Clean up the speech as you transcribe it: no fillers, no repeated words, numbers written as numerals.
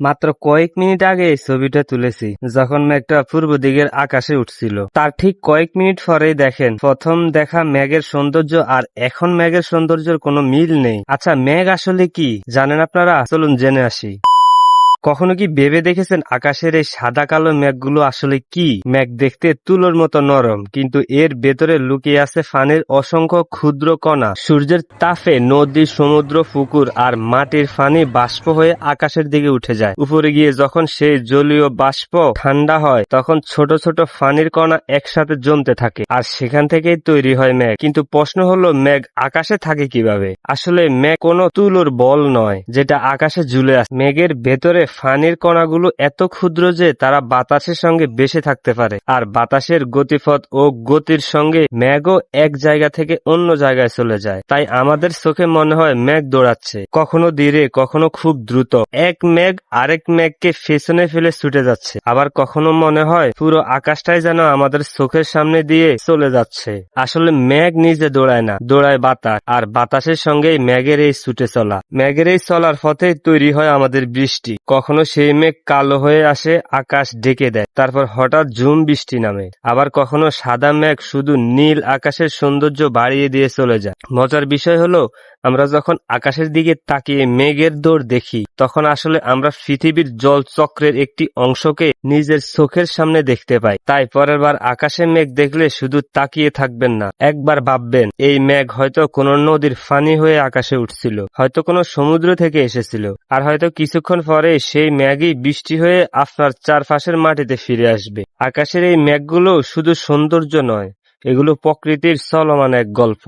মাত্র কয়েক মিনিট আগে এই ছবিটা তুলেছি, যখন মেঘটা পূর্ব দিকের আকাশে উঠছিল। তার ঠিক কয়েক মিনিট পরেই দেখেন প্রথম দেখা মেঘের সৌন্দর্য আর এখন মেঘের সৌন্দর্যের কোনো মিল নেই। আচ্ছা, মেঘ আসলে কি জানেন আপনারা? চলুন জেনে আসি। কখনো কি ভেবে দেখেছেন আকাশের এই সাদা কালো মেঘগুলো আসলে কি? মেঘ দেখতে তুলোর মতো নরম, কিন্তু এর ভেতরে লুকিয়ে আছে পানির অসংখ্য ক্ষুদ্র কণা। সূর্যের তাপে নদী, সমুদ্র, পুকুর আর মাটির পানি বাষ্প হয়ে আকাশের দিকে উঠে যায়। উপরে গিয়ে যখন সেই জলীয় বাষ্প ঠান্ডা হয়, তখন ছোট ছোট পানির কণা একসাথে জমতে থাকে, আর সেখান থেকেই তৈরি হয় মেঘ। কিন্তু প্রশ্ন হলো, মেঘ আকাশে থাকে কিভাবে? আসলে মেঘ কোনো তুলোর বল নয় যেটা আকাশে ঝুলে আছে। মেঘের ভেতরে পানির কণাগুলো এত ক্ষুদ্র যে তারা বাতাসের সঙ্গে বেশে থাকতে পারে, আর বাতাসের গতিপথ ও গতির সঙ্গে মেঘও এক জায়গা থেকে অন্য জায়গায় চলে যায়। তাই আমাদের চোখে মনে হয় মেঘ দৌড়াচ্ছে, কখনো ধীরে, কখনো খুব দ্রুত। এক মেঘ আরেক মেঘকে পেছনে ফেলে ছুটে যাচ্ছে। আবার কখনো মনে হয় পুরো আকাশটাই যেন আমাদের চোখের সামনে দিয়ে চলে যাচ্ছে। আসলে মেঘ নিজে দৌড়ায় না, দৌড়ায় বাতাস, আর বাতাসের সঙ্গেই মেঘের এই ছুটে চলা। মেঘের এই চলার পথেই তৈরি হয় আমাদের বৃষ্টি। কখনো সেই মেঘ কালো হয়ে আসে, আকাশ ঢেকে দেয়, তারপর হঠাৎ ঝুম বৃষ্টি নামে। আবার কখনো সাদা মেঘ শুধু নীল আকাশের সৌন্দর্য বাড়িয়ে দিয়ে চলে যায়। মজার বিষয় হলো, আমরা যখন আকাশের দিকে তাকিয়ে মেঘের দৌড় দেখি, তখন আসলে আমরা পৃথিবীর জল চক্রের একটি অংশকে নিজের চোখের সামনে দেখতে পাই। তাই পরের বার আকাশে মেঘ দেখলে শুধু তাকিয়ে থাকবেন না, একবার ভাববেন এই মেঘ হয়তো কোনো নদীর পানি হয়ে আকাশে উঠছিল, হয়তো কোনো সমুদ্র থেকে এসেছিল, আর হয়তো কিছুক্ষণ পরে সেই মেঘই বৃষ্টি হয়ে আপনার চারপাশের মাটিতে ফিরে আসবে। আকাশের এই মেঘগুলো শুধু সৌন্দর্য নয়, এগুলো প্রকৃতির চলমান এক গল্প।